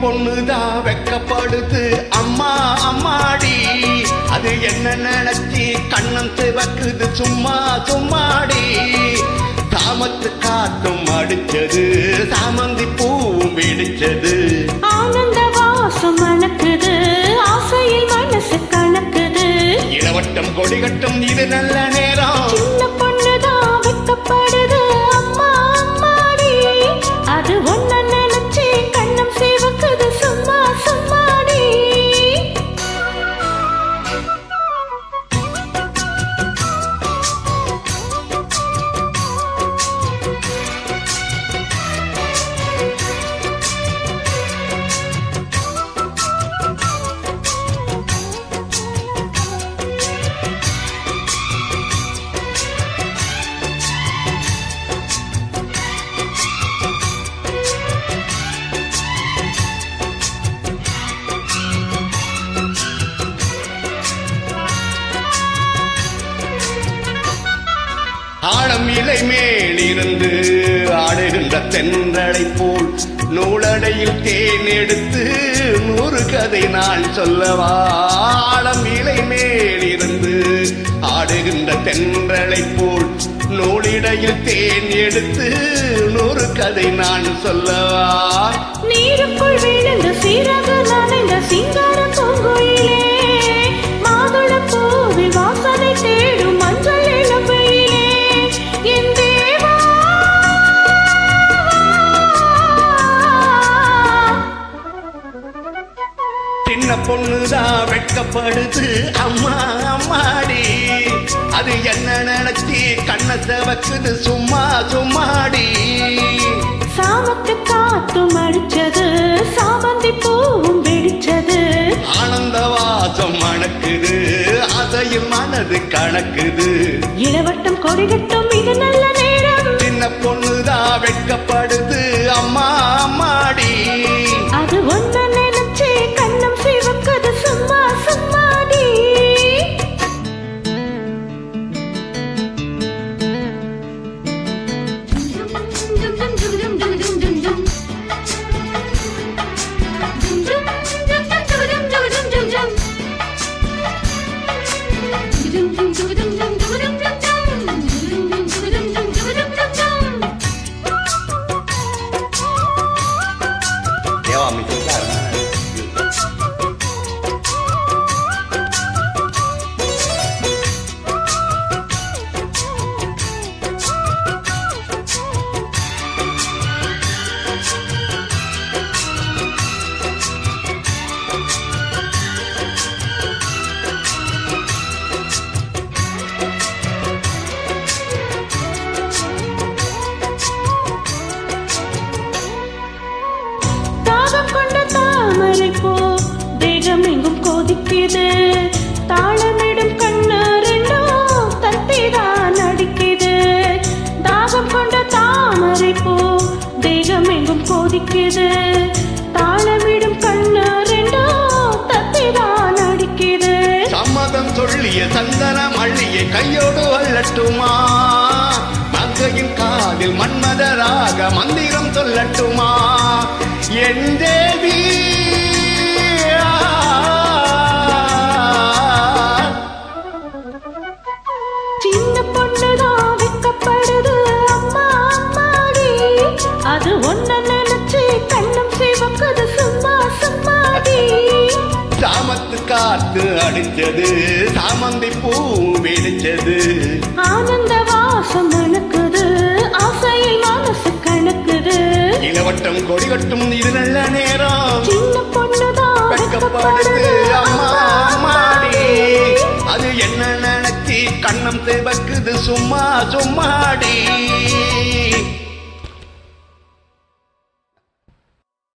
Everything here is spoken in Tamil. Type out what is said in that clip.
பொண்ணுதான் வெக்கப்படுது அம்மா அம்மாடி. அது என்ன நினைச்சி கண்ணம் சிவக்குது சும்மா சும்மாடி. சாமத்து காத்தும் அடிச்சது சாமந்தி பூவும் வெடிச்சது. ஆனந்த வாசம் மணக்குது ஆசையில் மனசு கணக்குது. இளவட்டம் கொடிகட்டும் இது நல்ல நேரம். சின்ன பொண்ணுதான் வெக்கப்படுது அம்மா அம்மாடி. அது ஒன்ன நினைச்சி கண்ணம் சிவக்குது சும்மா சும்மாடி. ஆழம் இலை மேலிருந்து ஆடுகின்ற தென்றலை போல் நூலடையில் தேன் எடுத்து 100 கதை நான் சொல்லவா. ஆழம் இலை மேலிருந்து ஆடுகின்ற தென்றலை போல் நூலிடையில் தேன் எடுத்து 100 கதை நான் சொல்லவா. நீருக்குள் விழுந்த சீரக நனைந்த சிங்கார பூங்குயிலே மாதுள பூவில் வாசனை தேடும் மஞ்சள் இளம்பையிலே என் தேவா. சின்ன பொண்ணுதான் வெட்கப்படுது அம்மா அம்மாடி. அது என்ன நினைச்சி கண்ண செவக்குது சும்மா சும்மாடி. சாமத்து காத்தும் அடிச்சது சாமந்தி பூவும் வெடிச்சது. ஆனந்த வாசம் மணக்குது அதையில் மனது கணக்குது. இளவட்டம் கொடிகட்டும் இது நல்ல நேரம். சின்ன பொண்ணுதான் வெட்கப்படுது அம்மா அம்மாடி. அது ஒன்ன நினைச்சு கண்ணம் சிவக்குது சும்மா சும்மாடி. எங்கும் கொதிக்குது தாளமிடும் கண்ணு ரெண்டும் தத்திதான் அடிக்குது. தாகம் கொண்ட தாமரை போ தேகம் எங்கும் கொதிக்குது தாளமிடும் கண்ணு ரெண்டும் தத்திதான் அடிக்குது. சம்மதம் சொல்லிய சந்தன மல்லியை கையோடு அள்ளட்டுமா. மங்கையின் காதில் மன்மதராக மந்திரம் சொல்லட்டுமா. என் தேவி சின்ன பொண்ணுதான் வெக்கப்படுது அம்மா அம்மாடி. அது ஒன்ன நினைச்சு கண்ணம் சிவக்குது சும்மா சும்மாடி. சாமத்து காத்து அடிச்சது சாமந்தி பூ வெடிச்சது. ஆனந்த வாசம் மணக்குது ஆசையில் மனசு கணக்குது. இளவட்டம் கொடிகட்டும் இது நல்ல நேரம். சின்ன பொண்ணுதான் வெக்கப்படுது அம்மா அம்மாடி. அது என்ன நினைச்சி கண்ணம் சிவக்குது சும்மா சும்மாடி.